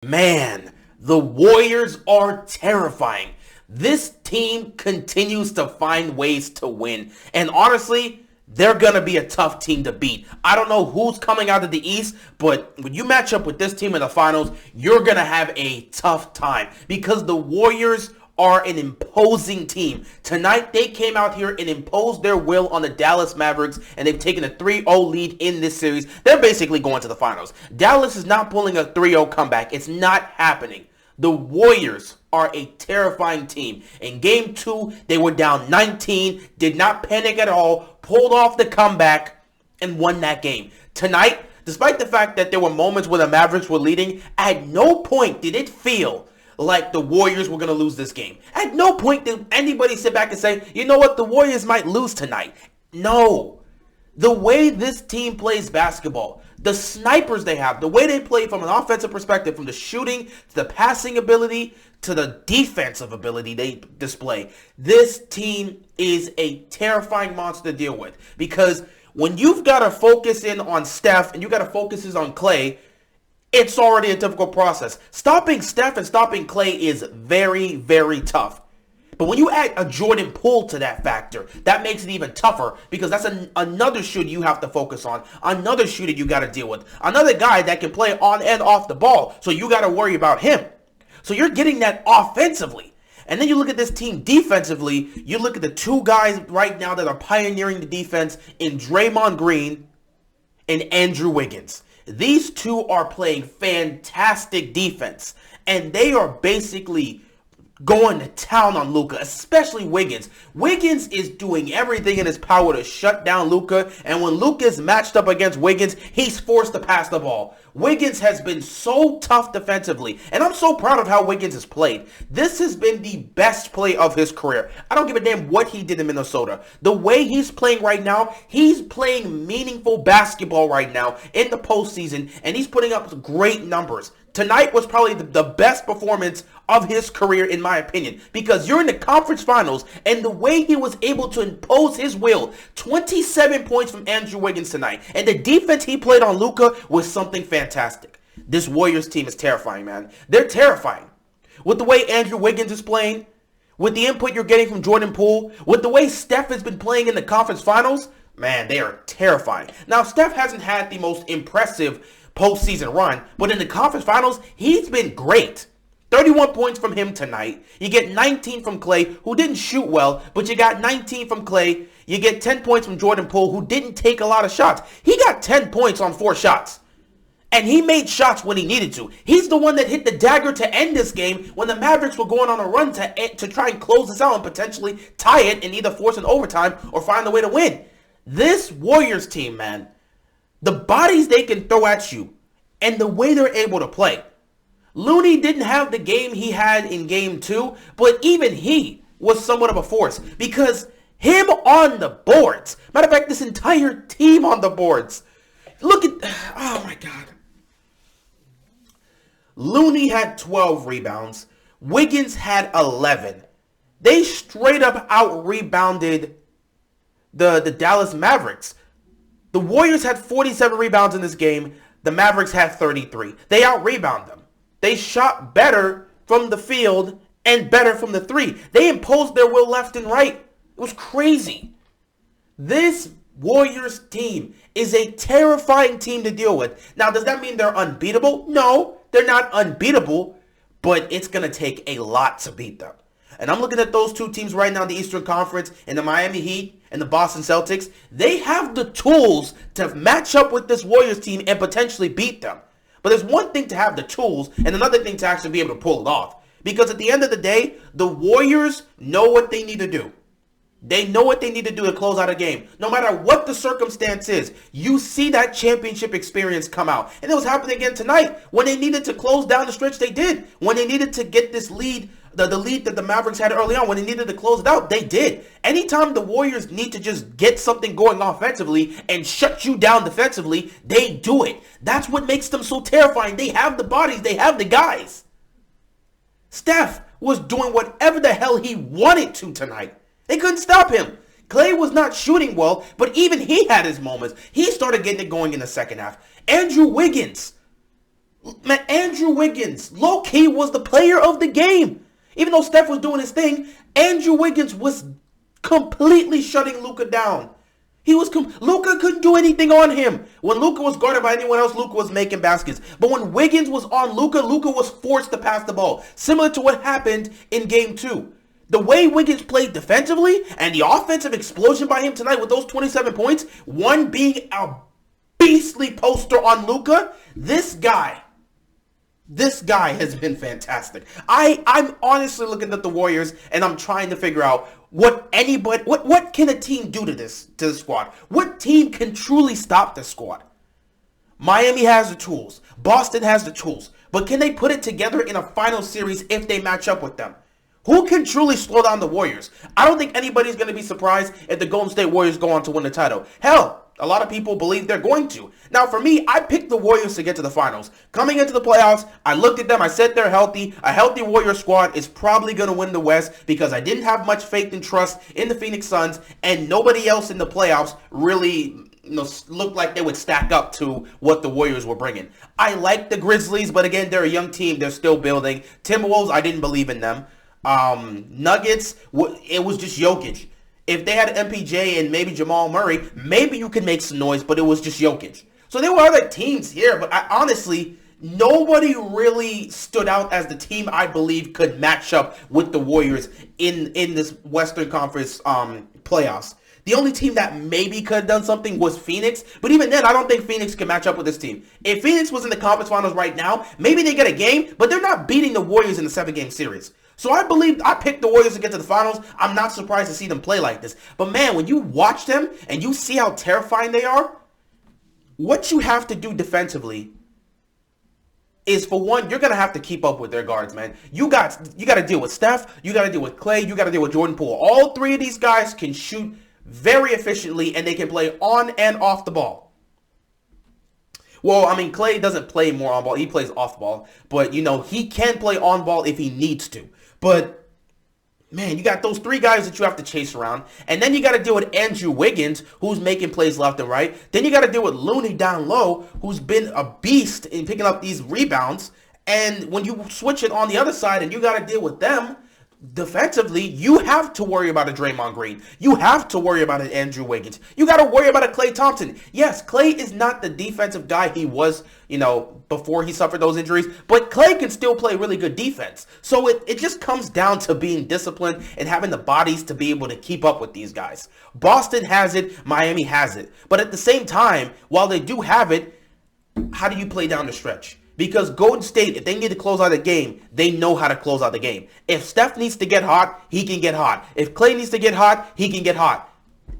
Man, the Warriors are terrifying. This team continues to find ways to win. And honestly, they're going to be a tough team to beat. I don't know who's coming out of the East, but when you match up with this team in the finals, you're going to have a tough time because the Warriors are an imposing team. Tonight, they came out here and imposed their will on the Dallas Mavericks, and they've taken a 3-0 lead in this series. They're basically going to the finals. Dallas is not pulling a 3-0 comeback. It's not happening. The Warriors are a terrifying team. In Game 2, they were down 19, did not panic at all, pulled off the comeback, and won that game. Tonight, despite the fact that there were moments where the Mavericks were leading, at no point did it feel like the Warriors were going to lose this game. At no point did anybody sit back and say, you know what, the Warriors might lose tonight. No. The way this team plays basketball, the snipers they have, the way they play from an offensive perspective, from the shooting to the passing ability to the defensive ability they display, this team is a terrifying monster to deal with. Because when you've got to focus in on Steph and you've got to focus in on Klay, it's already a difficult process. Stopping Steph and stopping Klay is very, very tough. But when you add a Jordan Poole to that factor, that makes it even tougher because that's another shooter you have to focus on. Another shooter you got to deal with. Another guy that can play on and off the ball. So you got to worry about him. So you're getting that offensively. And then you look at this team defensively. You look at the two guys right now that are pioneering the defense in Draymond Green and Andrew Wiggins. These two are playing fantastic defense, and they are basically going to town on Luka, especially Wiggins. Wiggins is doing everything in his power to shut down Luka, and when Luka is matched up against Wiggins, he's forced to pass the ball. Wiggins has been so tough defensively, and I'm so proud of how Wiggins has played. This has been the best play of his career. I don't give a damn what he did in Minnesota. The way he's playing right now, he's playing meaningful basketball right now in the postseason, and he's putting up great numbers. Tonight was probably the best performance of his career, in my opinion, because you're in the conference finals, and the way he was able to impose his will, 27 points from Andrew Wiggins tonight, and the defense he played on Luka was something fantastic. This Warriors team is terrifying, man. They're terrifying. With the way Andrew Wiggins is playing, with the input you're getting from Jordan Poole, with the way Steph has been playing in the conference finals, man, they are terrifying. Now, Steph hasn't had the most impressive postseason run, but in the conference finals, he's been great. 31 points from him tonight. You get 19 from Klay, who didn't shoot well, but you got 19 from Klay. You get 10 points from Jordan Poole, who didn't take a lot of shots. He got 10 points on 4 shots. And he made shots when he needed to. He's the one that hit the dagger to end this game when the Mavericks were going on a run to try and close this out and potentially tie it and either force an overtime or find a way to win. This Warriors team, man, the bodies they can throw at you and the way they're able to play. Looney didn't have the game he had in Game 2, but even he was somewhat of a force because him on the boards. Matter of fact, this entire team on the boards. Look at, oh my God. Looney had 12 rebounds. Wiggins had 11. They straight up out-rebounded the Dallas Mavericks. The Warriors had 47 rebounds in this game. The Mavericks had 33. They out-rebounded them. They shot better from the field and better from the three. They imposed their will left and right. It was crazy. This Warriors team is a terrifying team to deal with. Now, does that mean they're unbeatable? No, they're not unbeatable, but it's going to take a lot to beat them. And I'm looking at those two teams right now in the Eastern Conference, and the Miami Heat and the Boston Celtics. They have the tools to match up with this Warriors team and potentially beat them. But there's one thing to have the tools and another thing to actually be able to pull it off. Because at the end of the day, the Warriors know what they need to do. They know what they need to do to close out a game. No matter what the circumstance is, you see that championship experience come out. And it was happening again tonight. When they needed to close down the stretch, they did. When they needed to get this lead, the lead that the Mavericks had early on, when they needed to close it out, they did. Anytime the Warriors need to just get something going offensively and shut you down defensively, they do it. That's what makes them so terrifying. They have the bodies. They have the guys. Steph was doing whatever the hell he wanted to tonight. They couldn't stop him. Klay was not shooting well, but even he had his moments. He started getting it going in the second half. Andrew Wiggins Man, Andrew Wiggins, low-key, was the player of the game. Even though Steph was doing his thing, Andrew Wiggins was completely shutting Luka down. Luka couldn't do anything on him. When Luka was guarded by anyone else, Luka was making baskets. But when Wiggins was on Luka, Luka was forced to pass the ball. Similar to what happened in Game 2. The way Wiggins played defensively and the offensive explosion by him tonight with those 27 points, one being a beastly poster on Luka, this guy has been fantastic. I'm honestly looking at the Warriors and I'm trying to figure out what can a team do to the squad? What team can truly stop this squad? Miami has the tools. Boston has the tools. But can they put it together in a final series if they match up with them? Who can truly slow down the Warriors? I don't think anybody's going to be surprised if the Golden State Warriors go on to win the title. Hell, a lot of people believe they're going to. Now, for me, I picked the Warriors to get to the finals. Coming into the playoffs, I looked at them. I said they're healthy. A healthy Warrior squad is probably going to win the West because I didn't have much faith and trust in the Phoenix Suns, and nobody else in the playoffs really looked like they would stack up to what the Warriors were bringing. I like the Grizzlies, but again, they're a young team. They're still building. Timberwolves, I didn't believe in them. Nuggets, it was just Jokic. If they had MPJ and maybe Jamal Murray, maybe you could make some noise, but it was just Jokic. So there were other teams here, but honestly, nobody really stood out as the team I believe could match up with the Warriors in this Western Conference playoffs. The only team that maybe could have done something was Phoenix, but even then, I don't think Phoenix can match up with this team. If Phoenix was in the conference finals right now, maybe they get a game, but they're not beating the Warriors in the 7-game series. So I picked the Warriors to get to the finals. I'm not surprised to see them play like this. But man, when you watch them and you see how terrifying they are, what you have to do defensively is, for one, you're going to have to keep up with their guards, man. You got to deal with Steph, you got to deal with Clay, you got to deal with Jordan Poole. All three of these guys can shoot very efficiently and they can play on and off the ball. Well, I mean, Clay doesn't play more on ball. He plays off ball. But, he can play on ball if he needs to. But, man, you got those three guys that you have to chase around. And then you got to deal with Andrew Wiggins, who's making plays left and right. Then you got to deal with Looney down low, who's been a beast in picking up these rebounds. And when you switch it on the other side and you got to deal with them, defensively, you have to worry about a Draymond Green. You have to worry about an Andrew Wiggins. You got to worry about a Klay Thompson. Yes, Klay is not the defensive guy he was, before he suffered those injuries, but Klay can still play really good defense. So it just comes down to being disciplined and having the bodies to be able to keep up with these guys. Boston has it, Miami has it. But at the same time, while they do have it, how do you play down the stretch? Because Golden State, if they need to close out a game, they know how to close out the game. If Steph needs to get hot, he can get hot. If Klay needs to get hot, he can get hot.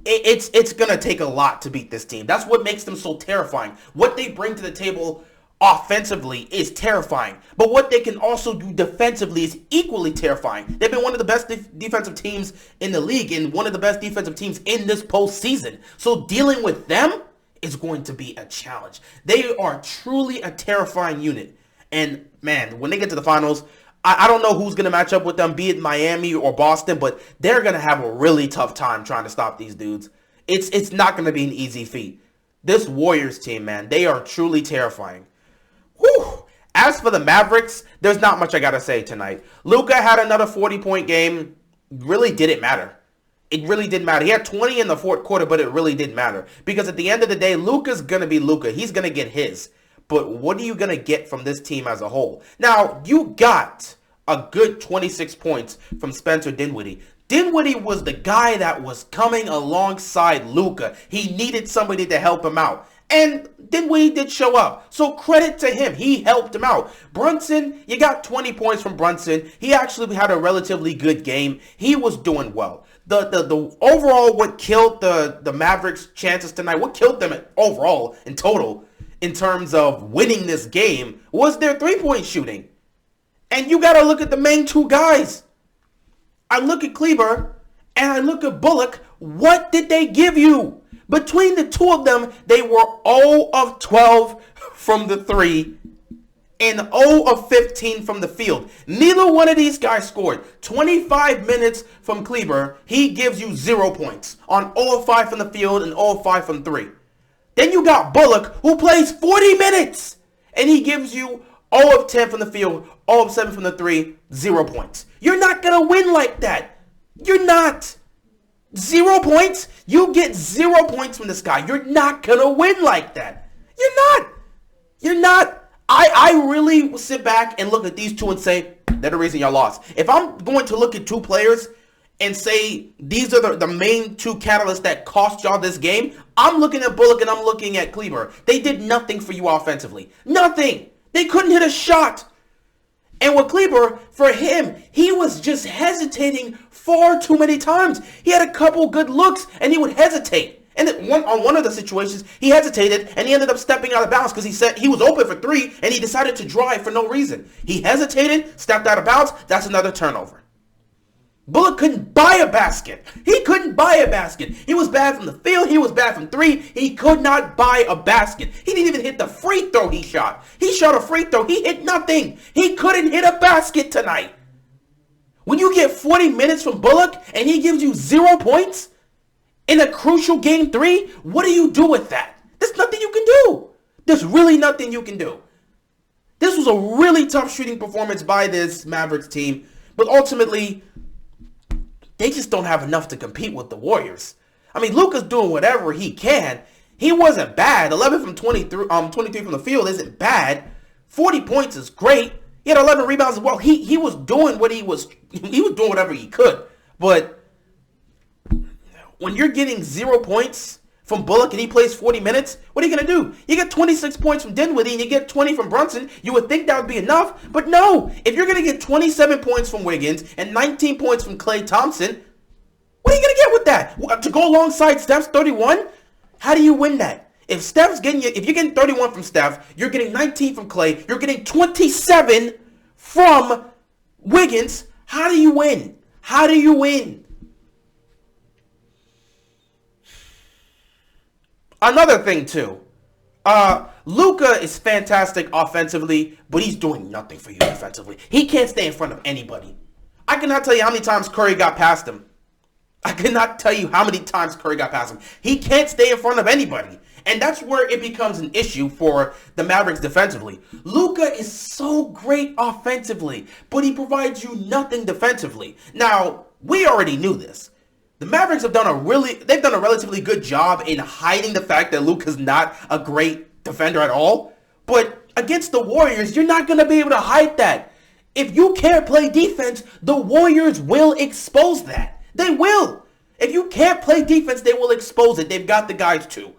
It's going to take a lot to beat this team. That's what makes them so terrifying. What they bring to the table offensively is terrifying. But what they can also do defensively is equally terrifying. They've been one of the best defensive teams in the league and one of the best defensive teams in this postseason. So dealing with them is going to be a challenge. They are truly a terrifying unit. And man, when they get to the finals, I don't know who's going to match up with them, be it Miami or Boston, but they're going to have a really tough time trying to stop these dudes. It's not going to be an easy feat. This Warriors team, man, they are truly terrifying. Whew. As for the Mavericks, there's not much I got to say tonight. Luka had another 40-point game. Really didn't matter. It really didn't matter. He had 20 in the fourth quarter, but it really didn't matter. Because at the end of the day, Luka's going to be Luka. He's going to get his. But what are you going to get from this team as a whole? Now, you got a good 26 points from Spencer Dinwiddie. Dinwiddie was the guy that was coming alongside Luka. He needed somebody to help him out. And Dinwiddie did show up. So credit to him. He helped him out. Brunson, you got 20 points from Brunson. He actually had a relatively good game. He was doing well. The overall, what killed the Mavericks' chances tonight, what killed them overall in total in terms of winning this game was their three-point shooting. And you got to look at the main two guys. I look at Kleber and I look at Bullock. What did they give you? Between the two of them, they were 0 of 12 from the three and 0 of 15 from the field. Neither one of these guys scored. 25 minutes from Kleber, he gives you 0 points on 0 of 5 from the field and 0 of 5 from 3. Then you got Bullock, who plays 40 minutes, and he gives you 0 of 10 from the field, 0 of 7 from the 3, 0 points. You're not going to win like that. You're not. 0 points? You get 0 points from this guy. You're not going to win like that. You're not. You're not. I really sit back and look at these two and say, they're the reason y'all lost. If I'm going to look at two players and say these are the main two catalysts that cost y'all this game, I'm looking at Bullock and I'm looking at Kleber. They did nothing for you offensively. Nothing. They couldn't hit a shot. And with Kleber, for him, he was just hesitating far too many times. He had a couple good looks and he would hesitate. And on one of the situations, he hesitated and he ended up stepping out of bounds because he said he was open for 3 and he decided to drive for no reason. He hesitated, stepped out of bounds. That's another turnover. Bullock couldn't buy a basket. He couldn't buy a basket. He was bad from the field. He was bad from 3. He could not buy a basket. He didn't even hit the free throw he shot. He shot a free throw. He hit nothing. He couldn't hit a basket tonight. When you get 40 minutes from Bullock and he gives you 0 points in a crucial game 3, what do you do with that? There's nothing you can do. There's really nothing you can do. This was a really tough shooting performance by this Mavericks team, but ultimately, they just don't have enough to compete with the Warriors. I mean, Luka's doing whatever he can. He wasn't bad. 11 from 23 from the field isn't bad. 40 points is great. He had 11 rebounds as well. He was doing what he was doing whatever he could. But when you're getting 0 points from Bullock and he plays 40 minutes, what are you going to do? You get 26 points from Dinwiddie and you get 20 from Brunson. You would think that would be enough, but no. If you're going to get 27 points from Wiggins and 19 points from Klay Thompson, what are you going to get with that? To go alongside Steph's 31? How do you win that? If you're getting 31 from Steph, you're getting 19 from Klay, you're getting 27 from Wiggins, how do you win? How do you win? Another thing, too. Luka is fantastic offensively, but he's doing nothing for you defensively. He can't stay in front of anybody. I cannot tell you how many times Curry got past him. He can't stay in front of anybody. And that's where it becomes an issue for the Mavericks defensively. Luka is so great offensively, but he provides you nothing defensively. Now, we already knew this. The Mavericks have done a relatively good job in hiding the fact that Luka's not a great defender at all. But against the Warriors, you're not going to be able to hide that. If you can't play defense, the Warriors will expose that. They will. If you can't play defense, they will expose it. They've got the guys to.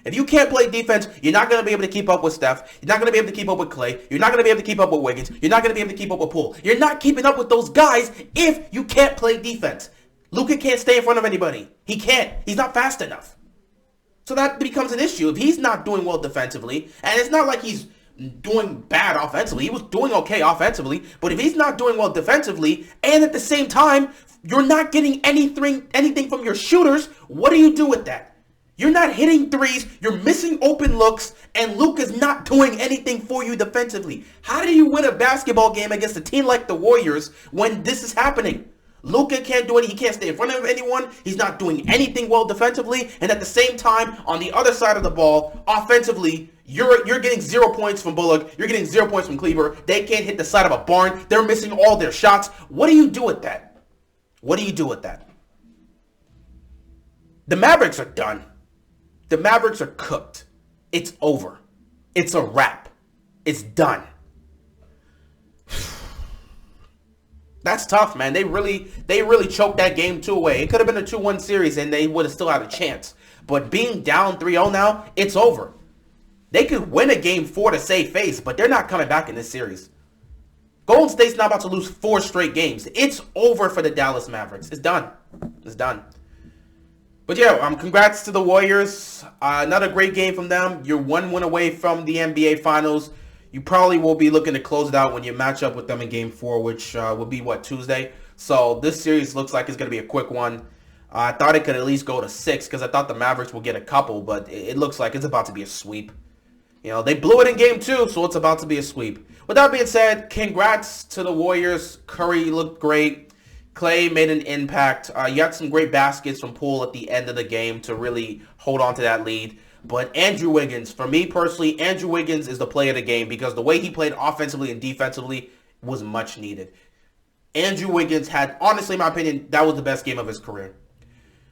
If you can't play defense, you're not going to be able to keep up with Steph. You're not going to be able to keep up with Klay. You're not going to be able to keep up with Wiggins. You're not going to be able to keep up with Poole. You're not keeping up with those guys if you can't play defense. Luka can't stay in front of anybody. He can't. He's not fast enough. So that becomes an issue. If he's not doing well defensively, and it's not like he's doing bad offensively. He was doing okay offensively. But if he's not doing well defensively, and at the same time, you're not getting anything from your shooters, what do you do with that? You're not hitting threes, you're missing open looks, and Luka's not doing anything for you defensively. How do you win a basketball game against a team like the Warriors when this is happening? Luka can't do it. He can't stay in front of anyone. He's not doing anything well defensively. And at the same time, on the other side of the ball, offensively, you're getting 0 points from Bullock. You're getting 0 points from Kleber. They can't hit the side of a barn. They're missing all their shots. What do you do with that? What do you do with that? The Mavericks are done. The Mavericks are cooked. It's over. It's a wrap. It's done. That's tough, man. They really choked that game 2 away. It could have been a 2-1 series and they would have still had a chance. But being down 3-0 now, it's over. They could win a game 4 to save face, but they're not coming back in this series. Golden State's not about to lose 4 straight games. It's over for the Dallas Mavericks. It's done. It's done. But yeah, congrats to the Warriors. Another great game from them. You're 1 win away from the NBA Finals. You probably will be looking to close it out when you match up with them in Game 4, which will be, Tuesday? So this series looks like it's going to be a quick one. I thought it could at least go to 6 because I thought the Mavericks will get a couple, but it looks like it's about to be a sweep. You know, they blew it in Game 2, so it's about to be a sweep. With that being said, congrats to the Warriors. Curry looked great. Klay made an impact. You had some great baskets from Poole at the end of the game to really hold on to that lead. But Andrew Wiggins, for me personally, Andrew Wiggins is the play of the game because the way he played offensively and defensively was much needed. Andrew Wiggins had, honestly, in my opinion, that was the best game of his career.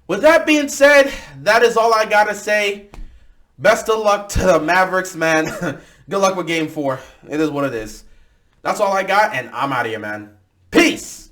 With that being said, that is all I got to say. Best of luck to the Mavericks, man. Good luck with Game 4. It is what it is. That's all I got, and I'm out of here, man. Peace!